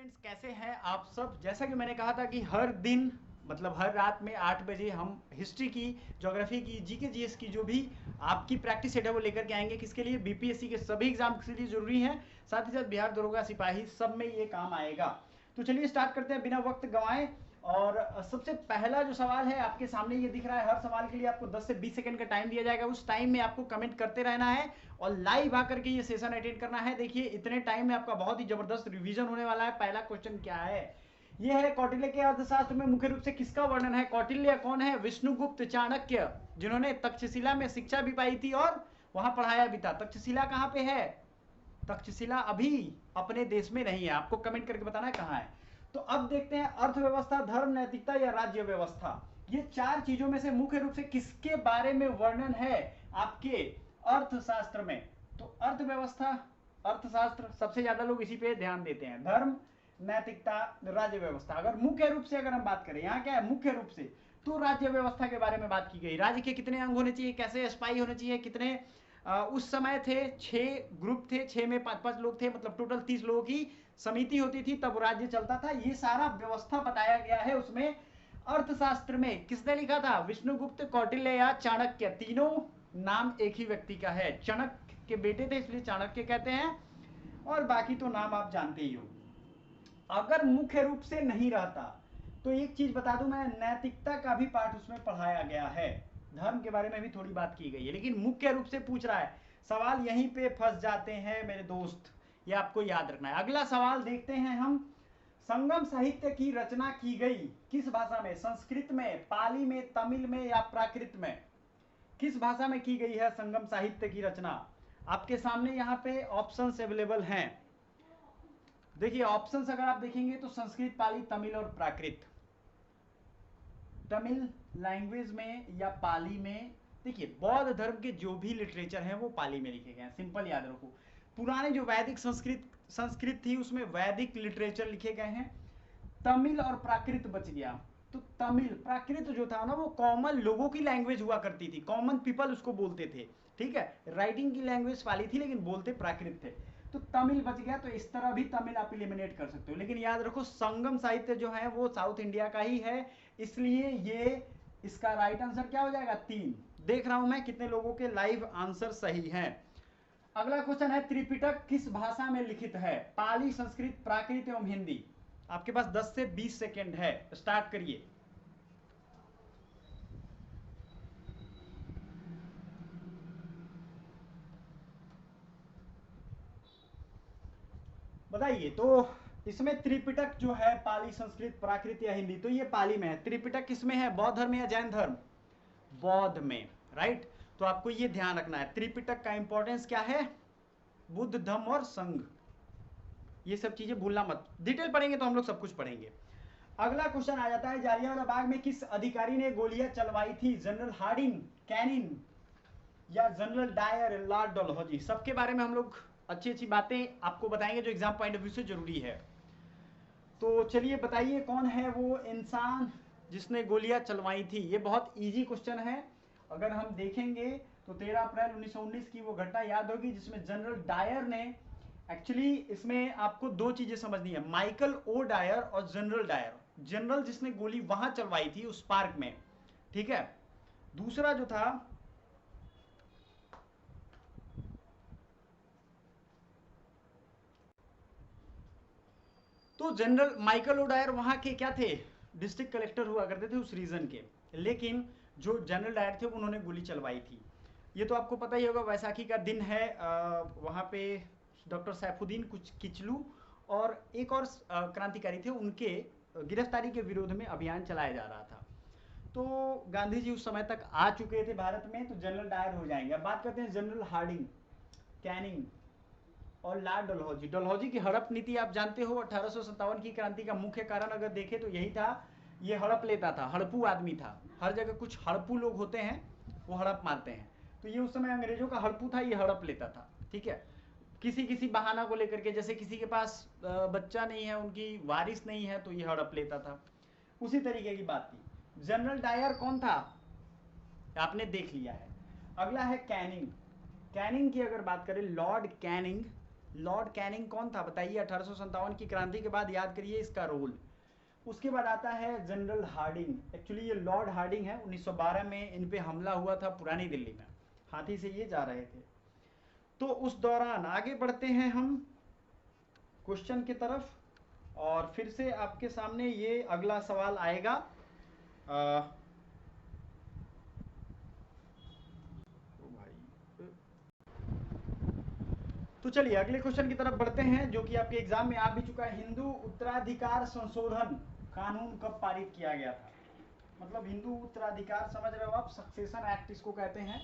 Students कैसे हैं आप सब। जैसा कि मैंने कहा था कि हर दिन मतलब हर रात में 8 बजे हम हिस्ट्री की, ज्योग्राफी की, जीके जीएस की जो भी आपकी प्रैक्टिस सेट है वो लेकर के आएंगे। किसके लिए? बीपीएससी के सभी एग्जाम के लिए जरूरी है, साथ ही साथ बिहार दरोगा सिपाही सब में ये काम आएगा। तो चलिए स्टार्ट करते हैं बिना वक्त गंवाए। और सबसे पहला जो सवाल है आपके सामने ये दिख रहा है। हर सवाल के लिए आपको 10 से 20 सेकंड का टाइम दिया जाएगा। उस टाइम में आपको कमेंट करते रहना है और लाइव आकर के ये सेशन अटेंड करना है। देखिए इतने टाइम में आपका बहुत ही जबरदस्त रिवीजन होने वाला है। पहला क्वेश्चन क्या है? ये है कौटिल्य के अर्थशास्त्र में मुख्य रूप से किसका वर्णन है? कौटिल्य कौन है? विष्णुगुप्त चाणक्य, जिन्होंने तक्षशिला में शिक्षा भी पाई थी और वहां पढ़ाया भी था। तक्षशिला कहां पे है? तक्षशिला अभी अपने देश में नहीं है। आपको कमेंट करके बताना है कहां है। तो अब देखते हैं अर्थव्यवस्था, धर्म, नैतिकता या राज्य व्यवस्था, ये चार चीजों में से मुख्य रूप से किसके बारे में वर्णन है आपके अर्थशास्त्र में? तो अर्थव्यवस्था, अर्थशास्त्र, सबसे ज्यादा लोग इसी पे ध्यान देते हैं। धर्म, नैतिकता, राज्य व्यवस्था। अगर मुख्य रूप से अगर हम बात करें, यहाँ क्या है मुख्य रूप से, तो राज्य व्यवस्था के बारे में बात की गई। राज्य के कितने अंग होने चाहिए, कैसे स्पाई होने चाहिए, कितने उस समय थे 6 ग्रुप थे, 6 में 5-5 लोग थे, मतलब टोटल 30 लोगों की समिति होती थी, तब राज्य चलता था। ये सारा व्यवस्था बताया गया है उसमें। अर्थशास्त्र में किसने लिखा था? विष्णुगुप्त, कौटिल्य या चाणक्य। तीनों नाम एक ही व्यक्ति का है। चाणक्य के बेटे थे इसलिए चाणक्य कहते हैं, और बाकी तो नाम आप जानते ही हो। अगर मुख्य रूप से नहीं रहता तो एक चीज बता दूं मैं, नैतिकता का भी पाठ उसमें पढ़ाया गया है, धर्म के बारे में भी थोड़ी बात की गई है, लेकिन मुख्य रूप से पूछ रहा है। सवाल यहीं पे फंस जाते हैं मेरे दोस्त, ये आपको याद रखना है। अगला सवाल देखते हैं हम। संगम साहित्य की रचना की गई किस भाषा में? संस्कृत में, पाली में, तमिल में या प्राकृत में? किस भाषा में की गई है संगम साहित्य की रचना? आपके सामने यहाँ पे ऑप्शंस अवेलेबल हैं। देखिए ऑप्शंस अगर आप देखेंगे तो संस्कृत, पाली, तमिल और प्राकृत। तमिल लैंग्वेज में या पाली में। देखिए बौद्ध धर्म के जो भी लिटरेचर हैं वो पाली में लिखे गए हैं, सिंपल याद रखो। पुराने जो वैदिक संस्कृत थी उसमें वैदिक लिटरेचर लिखे गए हैं। तमिल और प्राकृत बच गया। तो तमिल, प्राकृत जो था ना वो कॉमन लोगों की लैंग्वेज हुआ करती थी, कॉमन पीपल उसको बोलते थे, ठीक है। राइटिंग की लैंग्वेज पाली थी लेकिन बोलते प्राकृत थे। तो तमिल बच गया, तो इस तरह भी तमिल आप एलिमिनेट कर सकते हो। लेकिन याद रखो संगम साहित्य जो है वो साउथ इंडिया का ही है, इसलिए ये इसका राइट आंसर क्या हो जाएगा? 3। देख रहा हूं मैं कितने लोगों के लाइव आंसर सही हैं। अगला क्वेश्चन है त्रिपिटक किस भाषा में लिखित है? पाली, संस्कृत, प्राकृत एवं हिंदी। आपके पास 10 से 20 सेकेंड है, स्टार्ट करिए। बताइए। तो इसमें त्रिपिटक जो है पाली, संस्कृत, प्राकृत या हिंदी, तो ये पाली में है। त्रिपिटक किसमें है? बौद्ध धर्म या जैन धर्म? बौद्ध में, राइट। तो आपको ये ध्यान रखना है त्रिपिटक का इंपॉर्टेंस क्या है। बुद्ध, धम्म और संघ, ये सब चीजें भूलना मत। डिटेल पढ़ेंगे तो हम लोग सब कुछ पढ़ेंगे। अगला क्वेश्चन आ जाता है, जालियांवाला बाग में किस अधिकारी ने गोलियां चलवाई थी? जनरल हार्डिंग, कैनिंग या जनरल डायर, लॉर्ड डलहौजी? सबके बारे में हम लोग अच्छी अच्छी बातें आपको बताएंगे जो एग्जाम पॉइंट ऑफ व्यू से जरूरी है। तो चलिए बताइए कौन है वो इंसान जिसने गोलियां चलवाई थी? ये बहुत इजी क्वेश्चन है। अगर हम देखेंगे तो 13 अप्रैल 1919 की वो घटना याद होगी जिसमें जनरल डायर ने, एक्चुअली इसमें आपको दो चीजें समझनी है, माइकल ओ डायर और जनरल डायर। जनरल जिसने गोली वहां चलवाई थी उस पार्क में, ठीक है। दूसरा जो था, तो जनरल माइकल ओ डायर वहां के क्या थे? डिस्ट्रिक्ट कलेक्टर हुआ करते थे उस रीजन के, लेकिन जो जनरल डायर थे उन्होंने गोली चलवाई थी। ये तो आपको पता ही होगा, वैसाखी का दिन है। वहां पे डॉक्टर सैफुद्दीन कुछ किचलू और एक और क्रांतिकारी थे, उनके गिरफ्तारी के विरोध में अभियान चलाया जा रहा था। तो गांधी जी उस समय तक आ चुके थे भारत में, तो जनरल डायर हो जाएंगे। अब बात करते हैं जनरल हार्डिंग, कैनिंग और लॉर्ड डलहौजी। डलहौजी की हड़प नीति आप जानते हो, 1857 की क्रांति का मुख्य कारण अगर देखें तो यही था, ये हड़प लेता था, हड़पू आदमी था। हर जगह कुछ हड़पू लोग होते हैं, वो हड़प मारते हैं। तो ये उस समय अंग्रेजों का हड़पू था, ये हड़प लेता था, ठीक है। किसी किसी बहाना को लेकर के, जैसे किसी के पास बच्चा नहीं है, उनकी वारिस नहीं है, तो ये हड़प लेता था। उसी तरीके की बात थी। जनरल डायर कौन था? आपने देख लिया है। अगला है कैनिंग। कैनिंग की अगर बात करें, लॉर्ड कैनिंग, लॉर्ड कैनिंग कौन था बताइए, 1857 की क्रांति के बाद याद करिए इसका रोल। उसके बाद आता है जनरल हार्डिंग। एक्चुअली ये लॉर्ड हार्डिंग है, 1912 में इन पे हमला हुआ था पुरानी दिल्ली में, हाथी से ये जा रहे थे। तो उस दौरान आगे बढ़ते हैं हम क्वेश्चन की तरफ, और फिर से आपके सामने ये अगला सवाल आएगा। तो चलिए अगले क्वेश्चन की तरफ बढ़ते हैं, जो कि आपके एग्जाम में आ भी चुका है। हिंदू उत्तराधिकार संशोधन कानून कब पारित किया गया था? मतलब हिंदू उत्तराधिकार समझ रहे हो आप, सक्सेशन एक्ट इसको कहते हैं।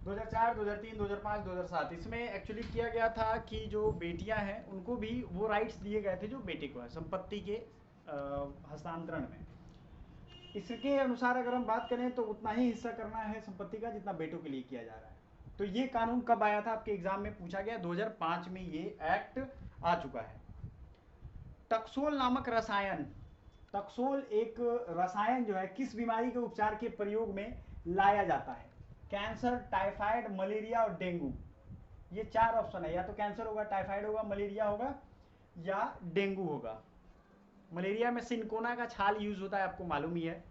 2004, 2003, 2005, 2007 इसमें एक्चुअली किया गया था कि जो बेटियां हैं उनको भी वो राइट्स दिए गए थे जो बेटे को है संपत्ति के हस्तांतरण में। इसके अनुसार अगर हम बात करें तो उतना ही हिस्सा करना है संपत्ति का जितना बेटों के लिए किया जा रहा है। तो ये कानून कब आया था? आपके एग्जाम में पूछा गया, 2005 में ये एक्ट आ चुका है। टक्सोल नामक रसायन, टक्सोल एक रसायन जो है किस बीमारी के उपचार के प्रयोग में लाया जाता है? कैंसर, टाइफाइड, मलेरिया और डेंगू। ये चार ऑप्शन है, या तो कैंसर होगा, टाइफाइड होगा, मलेरिया होगा या डेंगू होगा। मलेरिया में सिनकोना का छाल यूज होता है, आपको मालूम ही है।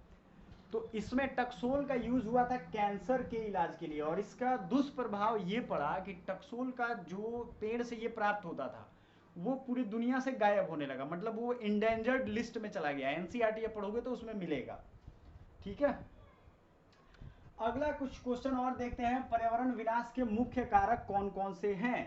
तो इसमें टक्सोल का यूज हुआ था कैंसर के इलाज के लिए, और इसका दुष्प्रभाव ये पड़ा कि टक्सोल का जो पेड़ से ये प्राप्त होता था वो पूरी दुनिया से गायब होने लगा, मतलब वो इंडेंजर्ड लिस्ट में चला गया। एनसीईआरटी पढ़ोगे तो उसमें मिलेगा, ठीक है। अगला कुछ क्वेश्चन और देखते हैं। पर्यावरण विनाश के मुख्य कारक कौन कौन से हैं?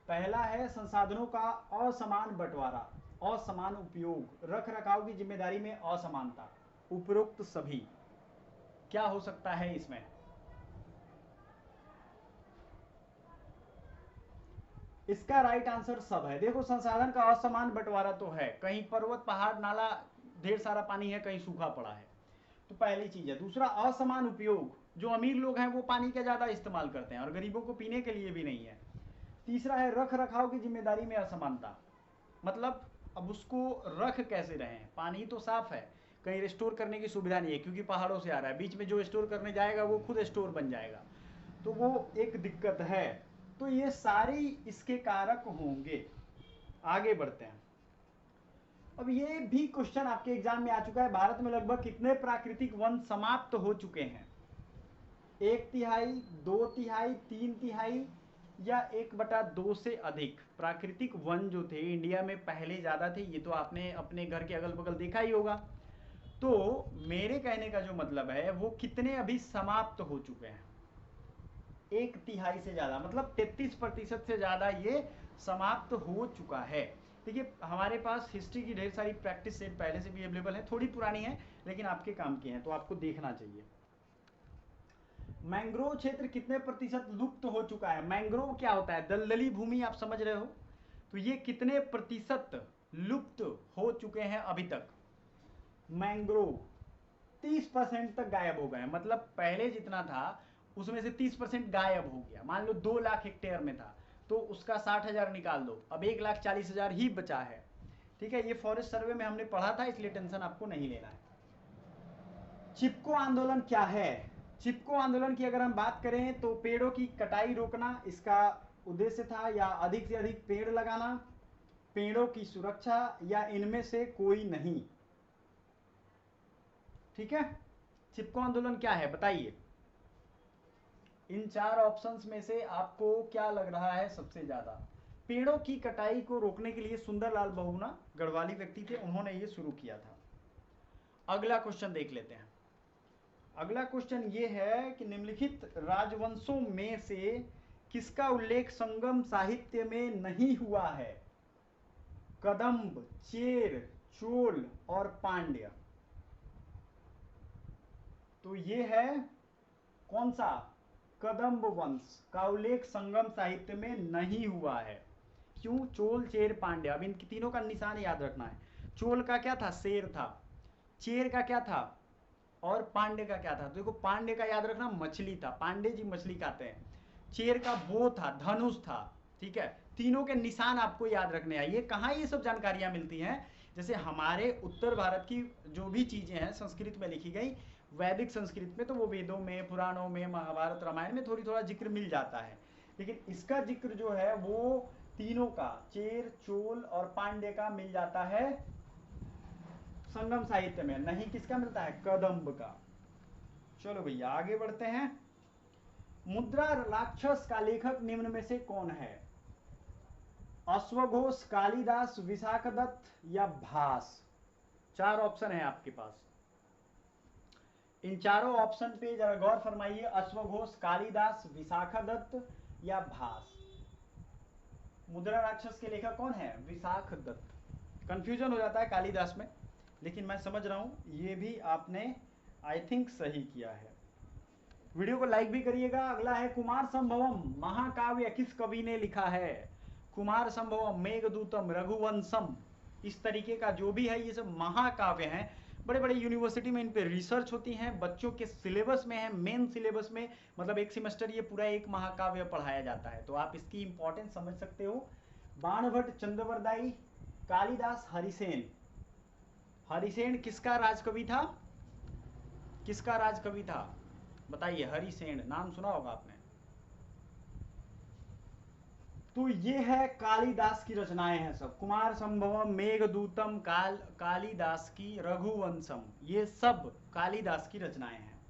पहला है संसाधनों का असमान बंटवारा, असमान उपयोग, रख रखाव की जिम्मेदारी में असमानता। उपरोक्त सभी क्या हो सकता है इसमें? इसका राइट आंसर सब है। देखो संसाधन का असमान बंटवारा तो है, कहीं पर्वत पहाड़ नाला ढेर सारा पानी है, कहीं सूखा पड़ा है, तो पहली चीज है। दूसरा असमान उपयोग, जो अमीर लोग हैं वो पानी का ज्यादा इस्तेमाल करते हैं और गरीबों को पीने के लिए भी नहीं है। तीसरा है रख रखाव की जिम्मेदारी में असमानता, मतलब अब उसको रख कैसे रहे हैं? पानी तो साफ है, कहीं स्टोर करने की सुविधा नहीं है क्योंकि पहाड़ों से आ रहा है, बीच में जो स्टोर करने जाएगा वो खुद स्टोर बन जाएगा, तो वो एक दिक्कत है। तो ये सारे इसके कारक होंगे। आगे बढ़ते हैं। अब ये भी क्वेश्चन आपके एग्जाम में आ चुका है। भारत में लगभग कितने प्राकृतिक वन समाप्त हो चुके हैं? 1/3, 2/3, 3/3 या 1/2 से अधिक प्राकृतिक वन जो थे इंडिया में पहले ज्यादा थे। ये तो आपने अपने घर के अगल बगल देखा ही होगा। तो मेरे कहने का जो मतलब है वो कितने अभी समाप्त हो चुके हैं? 1/3 से ज्यादा, मतलब 33% से ज्यादा ये समाप्त हो चुका है। देखिए हमारे पास हिस्ट्री की ढेर सारी प्रैक्टिस सेट पहले से भी अवेलेबल है, थोड़ी पुरानी है लेकिन आपके काम की है, तो आपको देखना चाहिए। मैंग्रोव क्षेत्र कितने प्रतिशत लुप्त हो चुका है? मैंग्रोव क्या होता है? दलदली भूमि, आप समझ रहे हो। तो ये कितने प्रतिशत लुप्त हो चुके हैं अभी तक? मैंग्रोव 30% तक गायब हो गए, मतलब पहले जितना था उसमें से 30% गायब हो गया। मान लो 2 लाख हेक्टेयर में था तो उसका 60,000 निकाल दो, अब 1,40,000 ही बचा है, ठीक है। ये फॉरेस्ट सर्वे में हमने पढ़ा था, इसलिए टेंशन आपको नहीं लेना है। चिपको आंदोलन क्या है? चिपको आंदोलन की अगर हम बात करें तो पेड़ों की कटाई रोकना इसका उद्देश्य था, या अधिक से अधिक पेड़ लगाना, पेड़ों की सुरक्षा, या इनमें से कोई नहीं। ठीक है, चिपको आंदोलन क्या है बताइए। इन 4 ऑप्शंस में से आपको क्या लग रहा है सबसे ज्यादा? पेड़ों की कटाई को रोकने के लिए सुंदरलाल बहुगुणा गढ़वाली व्यक्ति थे, उन्होंने ये शुरू किया था। अगला क्वेश्चन देख लेते हैं। अगला क्वेश्चन ये है कि निम्नलिखित राजवंशों में से किसका उल्लेख संगम साहित्य में नहीं हुआ है? कदंब, चेर, चोल और पांड्य। तो ये है कौन सा? कदंब वंश का उल्लेख संगम साहित्य में नहीं हुआ है। क्यों? चोल, चेर, पांड्य। अब इन तीनों का निशान याद रखना है। चोल का क्या था? शेर था। चेर का क्या था? और पांडे का क्या था? तो देखो पांडे का याद रखना मछली था, पांडे जी मछली खाते हैं। चेर का बो था, धनुष था, ठीक है। तीनों के निशान आपको याद रखने हैं। ये कहाँ ये सब जानकारियां मिलती हैं? जैसे हमारे उत्तर भारत की जो भी चीजें हैं संस्कृत में लिखी गई, वैदिक संस्कृत में, तो वो वेदों में, पुराणों में, महाभारत रामायण में थोड़ी थोड़ा जिक्र मिल जाता है, लेकिन इसका जिक्र जो है वो तीनों का, चेर, चोल और पांड्य का मिल जाता है संगम साहित्य में, नहीं किसका मिलता है, कदम्ब का। चलो भैया आगे बढ़ते हैं। मुद्रा राक्षस का लेखक निम्न में से कौन है? अश्वघोष, कालिदास, विशाखदत्त या भास? 4 ऑप्शन है आपके पास। इन चारों ऑप्शन पे जरा गौर फरमाइए, अश्वघोष, कालिदास, विशाखदत्त या भास। मुद्रा राक्षस के लेखक कौन है? विशाखदत्त। कंफ्यूजन हो जाता है कालिदास में, लेकिन मैं समझ रहा हूं ये भी आपने आई थिंक सही किया है। वीडियो को लाइक भी करिएगा। अगला है कुमार संभवम महाकाव्य किस कवि ने लिखा है? कुमार संभवम, मेघदूतम, रघुवंशम, इस तरीके का जो भी है ये सब महाकाव्य हैं। बड़े बड़े यूनिवर्सिटी में इन पे रिसर्च होती हैं, बच्चों के सिलेबस में है, मेन सिलेबस में, मतलब एक सेमेस्टर ये पूरा एक महाकाव्य पढ़ाया जाता है, तो आप इसकी इंपॉर्टेंस समझ सकते हो। बाणभट्ट, चंद्रवरदाई, कालिदास, हरिसेन। हरिसेन किसका राजकवि था? किसका राजकवि था बताइए? हरिसेन नाम सुना होगा आपने। तो ये है कालिदास की रचनाएं हैं सब, कुमार संभवम, मेघदूतम, कालिदास की रघुवंशम, ये सब कालिदास की रचनाएं हैं।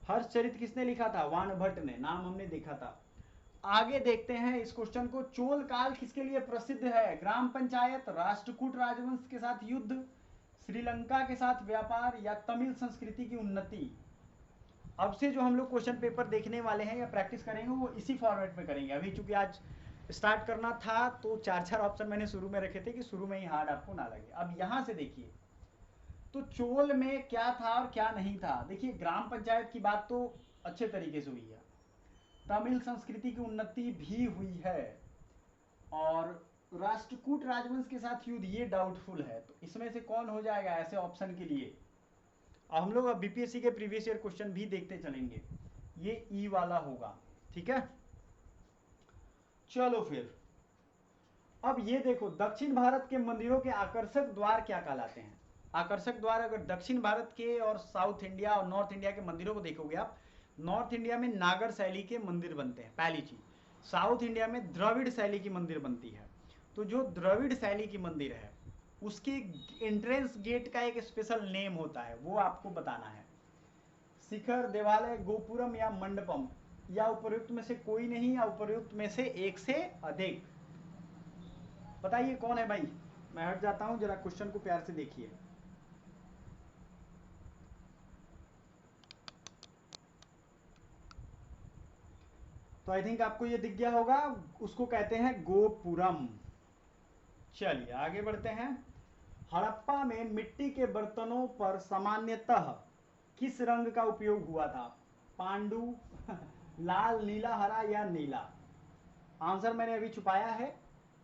हर्षचरित किसने लिखा था? वाणभट्ट ने, नाम हमने देखा था। आगे देखते हैं इस क्वेश्चन को। चोल काल किसके लिए प्रसिद्ध है? ग्राम पंचायत, राष्ट्रकूट राजवंश के साथ युद्ध, श्रीलंका के साथ व्यापार या तमिल संस्कृति की उन्नति? अब से जो हम लोग क्वेश्चन पेपर देखने वाले हैं या प्रैक्टिस करेंगे वो इसी फॉर्मेट में करेंगे। अभी चूंकि आज स्टार्ट करना था तो 4-4 ऑप्शन मैंने शुरू में रखे थे कि शुरू में ही हार्ड आपको ना लगे। अब यहां से देखिए तो चोल में क्या था और क्या नहीं था। देखिए ग्राम पंचायत की बात तो अच्छे तरीके से हुई है, तमिल संस्कृति की उन्नति भी हुई है, और राष्ट्रकूट राजवंश के साथ युद्ध ये डाउटफुल है। तो इसमें से कौन हो जाएगा ऐसे ऑप्शन के लिए? अब हम लोग अब बीपीएससी के प्रीवियस ईयर क्वेश्चन भी देखते चलेंगे, ये ई वाला होगा, ठीक है। चलो फिर अब ये देखो, दक्षिण भारत के मंदिरों के आकर्षक द्वार क्या कहलाते हैं? आकर्षक द्वार अगर दक्षिण भारत के और साउथ इंडिया और नॉर्थ इंडिया के मंदिरों को देखोगे आप, नॉर्थ इंडिया में नागर शैली के मंदिर बनते हैं, पहली चीज। साउथ इंडिया में द्रविड़ शैली की मंदिर बनती है। तो जो द्रविड़ शैली की मंदिर है उसके एंट्रेंस गेट का एक स्पेशल नेम होता है, वो आपको बताना है। शिखर, देवालय, गोपुरम या मंडपम, या उपर्युक्त में से कोई नहीं, या उपर्युक्त में से एक से अधिक। बताइए कौन है भाई? मैं हट जाता हूं, जरा क्वेश्चन को प्यार से देखिए। तो आई थिंक आपको ये दिख गया होगा, उसको कहते हैं गोपुरम। चलिए आगे बढ़ते हैं। हड़प्पा में मिट्टी के बर्तनों पर सामान्यतः किस रंग का उपयोग हुआ था? पांडु, लाल, नीला, हरा या नीला? आंसर मैंने अभी छुपाया है,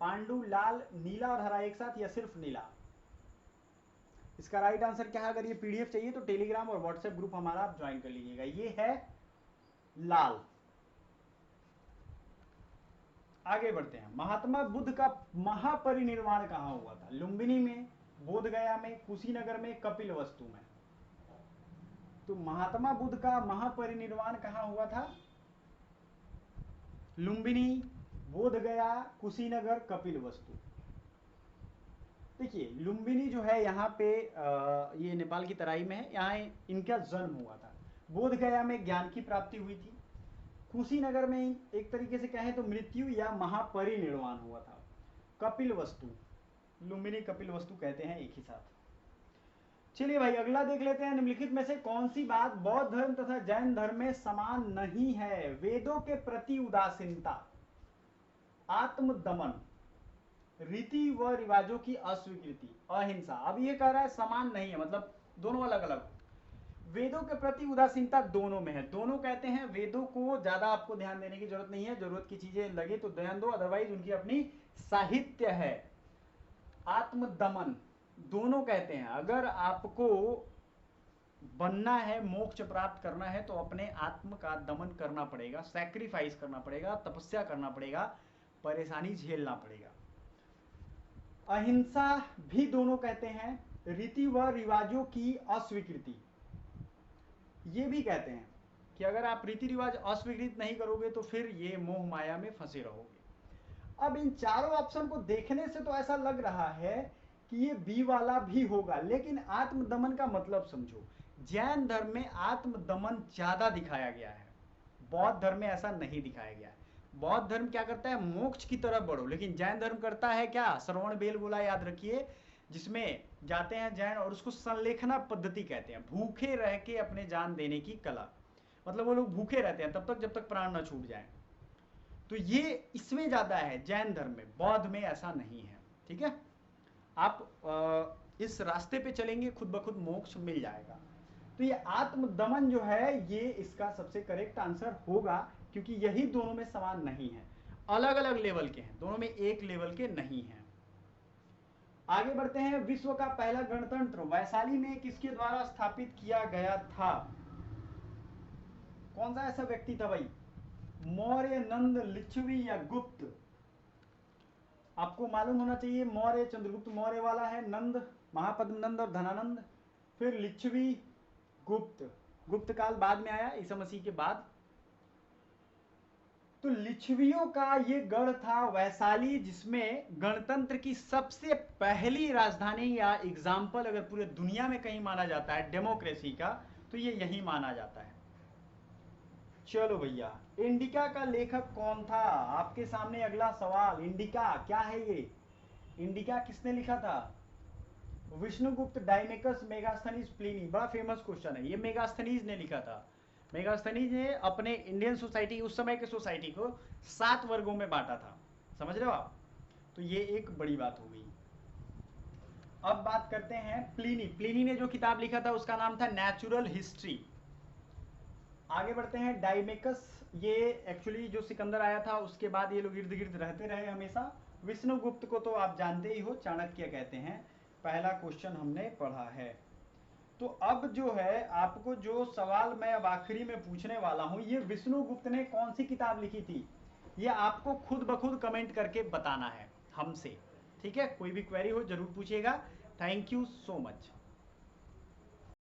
पांडु, लाल, नीला और हरा एक साथ या सिर्फ नीला? इसका राइट आंसर क्या है? अगर ये पीडीएफ चाहिए तो टेलीग्राम और व्हाट्सएप ग्रुप हमारा आप ज्वाइन कर लीजिएगा। ये है लाल। आगे बढ़ते हैं। महात्मा बुद्ध का महापरिनिर्वाण कहां हुआ था? लुम्बिनी में, बोधगया में, कुशीनगर में, कपिलवस्तु में? तो महात्मा बुद्ध का महापरिनिर्वाण कहां हुआ था? लुम्बिनी, बोधगया, कुशीनगर, कपिलवस्तु। देखिए लुम्बिनी जो है यहाँ पे ये नेपाल की तराई में है, यहाँ इनका जन्म हुआ था। बोधगया में ज्ञान की प्राप्ति हुई थी। कुशीनगर में एक तरीके से कहें तो मृत्यु या महापरिनिर्वाण हुआ था। कपिलवस्तु, लुम्बिनी कपिलवस्तु कहते हैं एक ही साथ। चलिए भाई अगला देख लेते हैं। निम्नलिखित में से कौन सी बात बौद्ध धर्म तथा जैन धर्म में समान नहीं है? वेदों के प्रति उदासीनता, आत्मदमन, रीति व रिवाजों की अस्वीकृति, अहिंसा। अब ये कह रहा है समान नहीं है, मतलब दोनों अलग अलग। वेदों के प्रति उदासीनता दोनों में है। दोनों कहते हैं वेदों को ज्यादा आपको ध्यान देने की जरूरत नहीं है, जरूरत की चीजें लगे तो ध्यान दो, अदरवाइज उनकी अपनी साहित्य है। आत्मदमन, दोनों कहते हैं अगर आपको बनना है, मोक्ष प्राप्त करना है तो अपने आत्म का दमन करना पड़ेगा, सैक्रिफाइस करना पड़ेगा, तपस्या करना पड़ेगा, परेशानी झेलना पड़ेगा। अहिंसा भी दोनों कहते हैं। रीति व रिवाजों की अस्वीकृति, ये भी कहते हैं कि अगर आप रीति रिवाज अस्वीकृत नहीं करोगे तो फिर ये मोह माया में फंसे रहोगे। अब इन चारों ऑप्शन को देखने से तो ऐसा लग रहा है कि ये बी वाला भी होगा, लेकिन आत्मदमन का मतलब समझो। जैन धर्म में आत्मदमन ज्यादा दिखाया गया है, बौद्ध धर्म में ऐसा नहीं दिखाया गया है। बौद्ध धर्म क्या करता है, मोक्ष की तरफ बढ़ो, लेकिन जैन धर्म करता है क्या, श्रवण बेल गोला याद रखिए, जिसमें जाते हैं जैन और उसको संलेखना पद्धति कहते हैं, भूखे रह के अपने जान देने की कला। मतलब वो लोग भूखे रहते हैं तब तक जब तक प्राण न छूट जाए। तो ये इसमें ज्यादा है जैन धर्म में, बौद्ध में ऐसा नहीं है। ठीक है, आप इस रास्ते पे चलेंगे खुद ब खुद मोक्ष मिल जाएगा। तो ये आत्मदमन जो है ये इसका सबसे करेक्ट आंसर होगा, क्योंकि यही दोनों में समान नहीं है, अलग अलग लेवल के हैं, दोनों में एक लेवल के नहीं हैं। आगे बढ़ते हैं। विश्व का पहला गणतंत्र वैशाली में किसके द्वारा स्थापित किया गया था? कौन सा ऐसा व्यक्ति था भाई? मौर्य, नंद, लिच्छवी या गुप्त? आपको मालूम होना चाहिए, मौर्य चंद्रगुप्त मौर्य वाला है, नंद महापद्म नंद और धनानंद, फिर लिच्छवी, गुप्त। गुप्त काल बाद में आया, ईसा मसीह के बाद। तो लिच्छवियों का ये गढ़ था वैशाली, जिसमें गणतंत्र की सबसे पहली राजधानी या एग्जाम्पल अगर पूरे दुनिया में कहीं माना जाता है डेमोक्रेसी का, तो ये यही माना जाता है। चलो भैया, इंडिका का लेखक कौन था? आपके सामने अगला सवाल, इंडिका क्या है ये? इंडिका किसने लिखा था? विष्णुगुप्त, डायमेकस, मेगास्थनीज, प्लिनी। बड़ा फेमस क्वेश्चन है ये, मेगास्थनीज ने लिखा था। मेगास्थनीज ने अपने इंडियन सोसाइटी, उस समय के सोसाइटी को 7 वर्गों में बांटा था, समझ रहे हो आप? तो ये एक बड़ी बात हो गई। अब बात करते हैं प्लिनी। प्लिनी ने जो किताब लिखा था उसका नाम था नेचुरल हिस्ट्री। आगे बढ़ते हैं। डायमेकस, ये एक्चुअली जो सिकंदर आया था उसके बाद ये लोग इर्द गिर्द रहते रहे हमेशा। विष्णुगुप्त को तो आप जानते ही हो, चाणक्य कहते हैं। पहला क्वेश्चन हमने पढ़ा है। तो अब जो है आपको जो सवाल मैं अब आखिरी में पूछने वाला हूं, ये विष्णुगुप्त ने कौन सी किताब लिखी थी, ये आपको खुद ब खुद कमेंट करके बताना है हमसे। ठीक है, कोई भी क्वेरी हो जरूर पूछिएगा। Thank you so much.